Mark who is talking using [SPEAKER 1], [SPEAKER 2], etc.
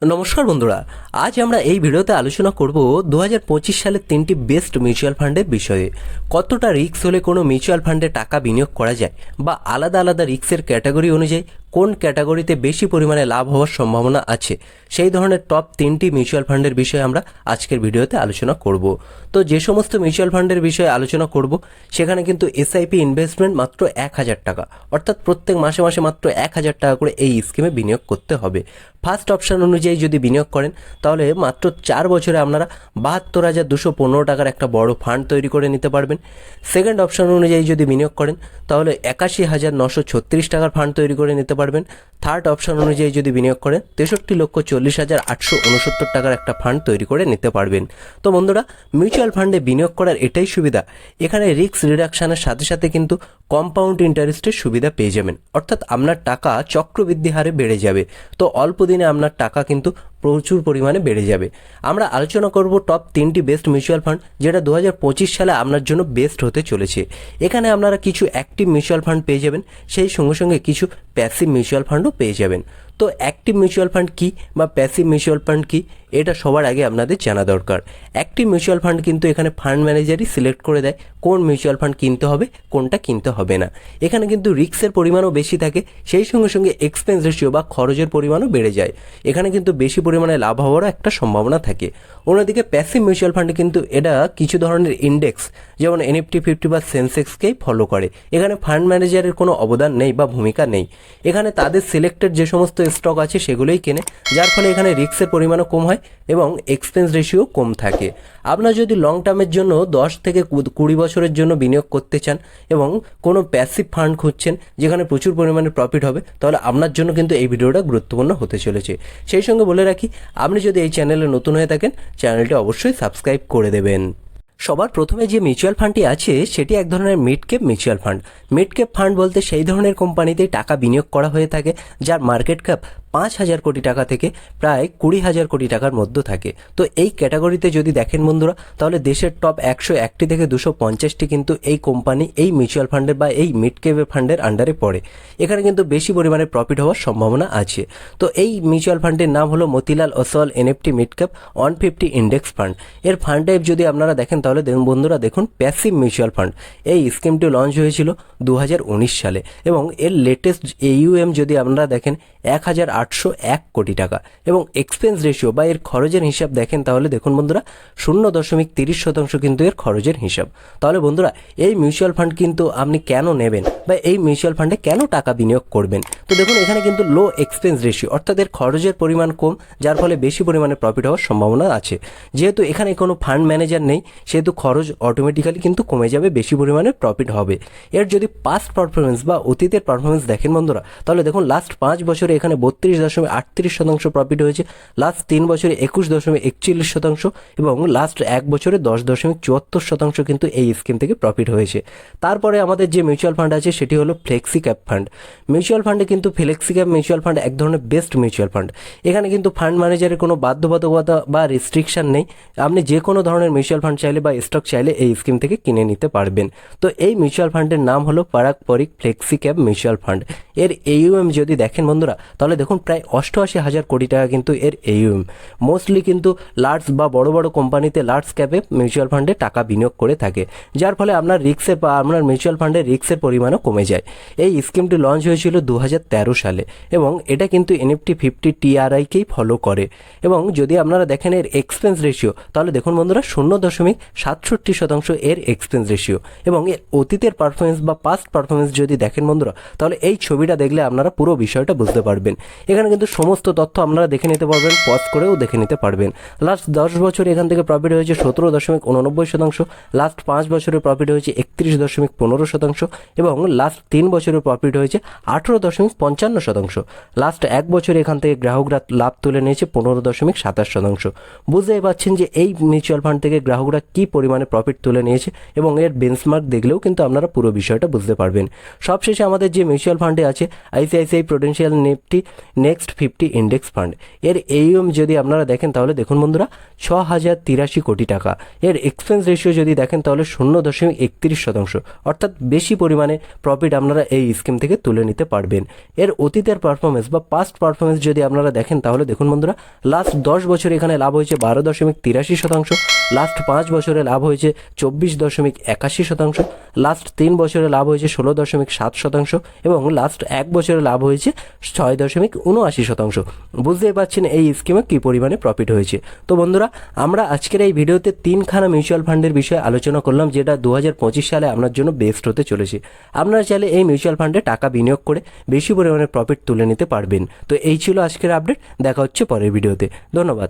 [SPEAKER 1] নমস্কার বন্ধুরা, আজ আমরা এই ভিডিওতে আলোচনা করব 2025 সালের 3টি বেস্ট মিউচুয়াল ফান্ডের বিষয়ে। কতটা রিস্ক হলে কোনো মিউচুয়াল ফান্ডে টাকা বিনিয়োগ করা যায়, বা আলাদা আলাদা রিস্কের ক্যাটাগরি অনুযায়ী কোন ক্যাটাগরিতে বেশি পরিমাণে লাভ হওয়ার সম্ভাবনা আছে, সেই ধরনের টপ 3টি মিউচুয়াল ফান্ডের বিষয়ে আমরা আজকের ভিডিওতে আলোচনা করব। তো যে সমস্ত মিউচুয়াল ফান্ডের বিষয়ে আলোচনা করব সেখানে কিন্তু এসআইপি ইনভেস্টমেন্ট মাত্র 1000 টাকা, অর্থাৎ প্রত্যেক মাসে মাসে মাত্র 1000 টাকা করে এই স্কিমে বিনিয়োগ করতে হবে। ফার্স্ট অপশন অনুযায়ী যদি বিনিয়োগ করেন তাহলে মাত্র 4 বছরে আপনারা 72,215 টাকার একটা বড় ফান্ড তৈরি করে নিতে পারবেন। সেকেন্ড অপশন অনুযায়ী যদি বিনিয়োগ করেন তাহলে 81,936 টাকার ফান্ড তৈরি করে নিতে পারবেন। থার্ড অপশন অনুযায়ী যদি বিনিয়োগ করেন 63,40,869 টাকার একটা ফান্ড তৈরি করে নিতে পারবেন। তো বন্ধুরা, মিউচুয়াল ফান্ডে বিনিয়োগ করার এটাই সুবিধা, এখানে রিস্ক রিডাকশনের সাথে সাথে কিন্তু কম্পাউন্ড ইন্টারেস্টের সুবিধা পেয়ে যাবেন, অর্থাৎ আপনার টাকা চক্রবৃদ্ধি হারে বেড়ে যাবে। তো অল্প দিনে আপনার টাকা কিন্তু প্রচুর পরিমাণে বেড়ে যাবে। আমরা আলোচনা করব টপ 3টি বেস্ট মিউচুয়াল ফান্ড, যেটা 2025 সালে আপনার জন্য বেস্ট হতে চলেছে। এখানে আপনারা কিছু অ্যাক্টিভ মিউচুয়াল ফান্ড পেয়ে যাবেন, সেই সঙ্গে সঙ্গে কিছু প্যাসিভ মিউচুয়াল ফান্ডও পেয়ে যাবেন। তো অ্যাক্টিভ মিউচুয়াল ফান্ড কী বা প্যাসিভ মিউচুয়াল ফান্ড কী, এটা সবার আগে আপনাদের জানা দরকার। অ্যাক্টিভ মিউচুয়াল ফান্ড কিন্তু এখানে ফান্ড ম্যানেজারই সিলেক্ট করে দেয় কোন মিউচুয়াল ফান্ড কিনতে হবে, কোনটা কিনতে হবে না। এখানে কিন্তু রিস্কের পরিমাণও বেশি থাকে, সেই সঙ্গে সঙ্গে এক্সপেন্স রেশিও বা খরচের পরিমাণও বেড়ে যায়। এখানে কিন্তু বেশি পরিমাণে লাভ হওয়ারও একটা সম্ভাবনা থাকে। অন্যদিকে প্যাসিভ মিউচুয়াল ফান্ডে কিন্তু এটা কিছু ধরনের ইন্ডেক্স, যেমন নিফটি 50 বা সেন্সেক্সকেই ফলো করে। এখানে ফান্ড ম্যানেজারের কোনো অবদান নেই বা ভূমিকা নেই। এখানে তাদের সিলেক্টেড যে সমস্ত স্টক আছে সেগুলোই কেনে, যার ফলে এখানে রিস্কের পরিমাণও কম হয় এবং এক্সপেন্স রেশিও কম থাকে। আপনার যদি লং টার্মের জন্য 10 থেকে 20 বছরের জন্য বিনিয়োগ করতে চান এবং কোনো প্যাসিভ ফান্ড খুঁজছেন যেখানে প্রচুর পরিমাণে প্রফিট হবে, তাহলে আপনার জন্য কিন্তু এই ভিডিওটা গুরুত্বপূর্ণ হতে চলেছে। সেই সঙ্গে বলে রাখি, আপনি যদি এই চ্যানেলে নতুন হয়ে থাকেন, চ্যানেলটি অবশ্যই সাবস্ক্রাইব করে দেবেন। সবার প্রথমে যে মিউচুয়াল ফান্ডটি আছে সেটি এক ধরনের mid cap mutual fund. Mid cap fund বলতে সেই ধরনের কোম্পানিতেই টাকা বিনিয়োগ করা হয়ে থাকে যার মার্কেট ক্যাপ 5,000 কোটি টাকা থেকে প্রায় 20,000 কোটি টাকার মধ্যে থাকে। তো এই ক্যাটাগরিতে যদি দেখেন বন্ধুরা, তাহলে দেশের টপ 101টি থেকে 250টি কিন্তু এই কোম্পানি এই মিউচুয়াল ফান্ডের বা এই মিড ক্যাপ ফান্ডের আন্ডারে পড়ে। এখানে কিন্তু বেশি পরিমাণে প্রফিট হওয়ার সম্ভাবনা আছে। তো এই মিউচুয়াল ফান্ডের নাম হলো Motilal Oswal NFT mid cap 150 index fund. এর ফান্ড টাইপ যদি আপনারা দেখেন তাহলে বন্ধুরা দেখুন প্যাসিভ মিউচুয়াল ফান্ড। এই স্কিমটি লঞ্চ হয়েছিল 2019 সালে এবং এর লেটেস্ট AUM যদি আপনারা দেখেন 1,801 কোটি টাকা, এবং এক্সপেন্স রেশিও বা এর খরচের হিসাব দেখেন তাহলে দেখুন বন্ধুরা 0.30% কিন্তু এর খরচের হিসাব। তাহলে বন্ধুরা, এই মিউচুয়াল ফান্ড কিন্তু আপনি কেন নেবেন বা এই মিউচুয়াল ফান্ডে কেন টাকা বিনিয়োগ করবেন? তো দেখুন, এখানে কিন্তু লো এক্সপেন্স রেশিও, অর্থাৎ এর খরচের পরিমাণ কম, যার ফলে বেশি পরিমাণে প্রফিট হওয়ার সম্ভাবনা আছে। যেহেতু এখানে কোনো ফান্ড ম্যানেজার নেই, সেহেতু খরচ অটোমেটিক্যালি কিন্তু কমে যাবে, বেশি পরিমাণে প্রফিট হবে। এর যদি পাস্ট পারফরমেন্স বা অতীতের পারফরমেন্স দেখেন বন্ধুরা, তাহলে দেখুন লাস্ট 5 বছরে এখানে 32.38% প্রফিট হয়েছে, লাস্ট 3 বছরে 21.41% এবং লাস্ট 1 বছরে 10.74% কিন্তু এই স্কিম থেকে প্রফিট হয়েছে। তারপরে আমাদের যে মিউচুয়াল ফান্ড আছে সেটি হলো ফ্লেক্সি ক্যাপ ফান্ড। মিউচুয়াল ফান্ডে কিন্তু ফ্লেক্সি ক্যাপ মিউচুয়াল ফান্ড এক ধরনের বেস্ট মিউচুয়াল ফান্ড। এখানে কিন্তু ফান্ড ম্যানেজারের কোনো বাধ্যবাধকতা বা রেস্ট্রিকশন নেই, আপনি যে কোনো ধরনের মিউচুয়াল ফান্ড চাইলে বা স্টক চাইলে এই স্কিম থেকে কিনে নিতে পারবেন। তো এই মিউচুয়াল ফান্ডের নাম হলো Parag Parikh flexi cap mutual fund. এর AUM যদি দেখেন বন্ধুরা, তাহলে দেখুন প্রায় 88,000 কোটি টাকা কিন্তু এর AUM। মোস্টলি কিন্তু লার্জ বা বড় বড় কোম্পানিতে লার্জ ক্যাপে মিউচুয়াল ফান্ডে টাকা বিনিয়োগ করে থাকে, যার ফলে আপনার রিস্কের বা আপনার মিউচুয়াল ফান্ডের রিস্কের পরিমাণও কমে যায়। এই স্কিমটি লঞ্চ হয়েছিল 2013 সালে এবং এটা কিন্তু নিফটি 50 TRIকেই ফলো করে। এবং যদি আপনারা দেখেন এর এক্সপেন্স রেশিও, তাহলে দেখুন বন্ধুরা 0.67% এর এক্সপেন্স রেশিও। এবং এর অতীতের পারফরমেন্স বা পাস্ট পারফরমেন্স যদি দেখেন বন্ধুরা, তাহলে এই ছবিটা দেখলে আপনারা পুরো বিষয়টা বুঝতে পারবেন। এখানে কিন্তু সমস্ত তথ্য আপনারা দেখে নিতে পারবেন, পজ করেও দেখে নিতে পারবেন। লাস্ট 10 বছর এখান থেকে প্রফিট হয়েছে 17.89%, লাস্ট 5 বছরের প্রফিট হয়েছে 31.15% এবং লাস্ট 3 বছরের প্রফিট হয়েছে 18.55%। লাস্ট 1 বছর এখান থেকে গ্রাহকরা লাভ তুলে নিয়েছে 15.27%। বুঝতেই পারছেন যে এই মিউচুয়াল ফান্ড থেকে গ্রাহকরা কী পরিমাণে প্রফিট তুলে নিয়েছে এবং এর বেঞ্চমার্ক দেখলেও কিন্তু আপনারা পুরো বিষয়টা বুঝতে পারবেন। সবশেষে আমাদের যে মিউচুয়াল ফান্ডে আছে ICICI Prudential Nifty next 50 index fund. এর AUM যদি আপনারা দেখেন তাহলে দেখুন বন্ধুরা 6083 কোটি টাকা। এর এক্সপেন্স রেশিও যদি দেখেন তাহলে 0.31%, অর্থাৎ বেশি পরিমাণে প্রফিট আপনারা এই স্কিম থেকে তুলে নিতে পারবেন। এর অতীতের পারফরমেন্স বা পাস্ট পারফরমেন্স যদি আপনারা দেখেন তাহলে দেখুন বন্ধুরা লাস্ট 10 বছর এখানে লাভ হয়েছে 12.83%, লাস্ট 5 বছরে লাভ হয়েছে 24.81%, লাস্ট 3 বছরে লাভ হয়েছে 16.7% এবং লাস্ট 1 বছরে লাভ হয়েছে 6.79%। বুঝতেই পারছেন এই স্কিমে কী পরিমাণে প্রফিট হয়েছে। তো বন্ধুরা, আমরা আজকের এই ভিডিওতে 3খানা মিউচুয়াল ফান্ডের বিষয়ে আলোচনা করলাম যেটা 2025 সালে আপনার জন্য বেস্ট হতে চলেছে। আপনারা চাইলে এই মিউচুয়াল ফান্ডে টাকা বিনিয়োগ করে বেশি পরিমাণে প্রফিট তুলে নিতে পারবেন। তো এই ছিল আজকের আপডেট, দেখা হচ্ছে পরের ভিডিওতে। ধন্যবাদ।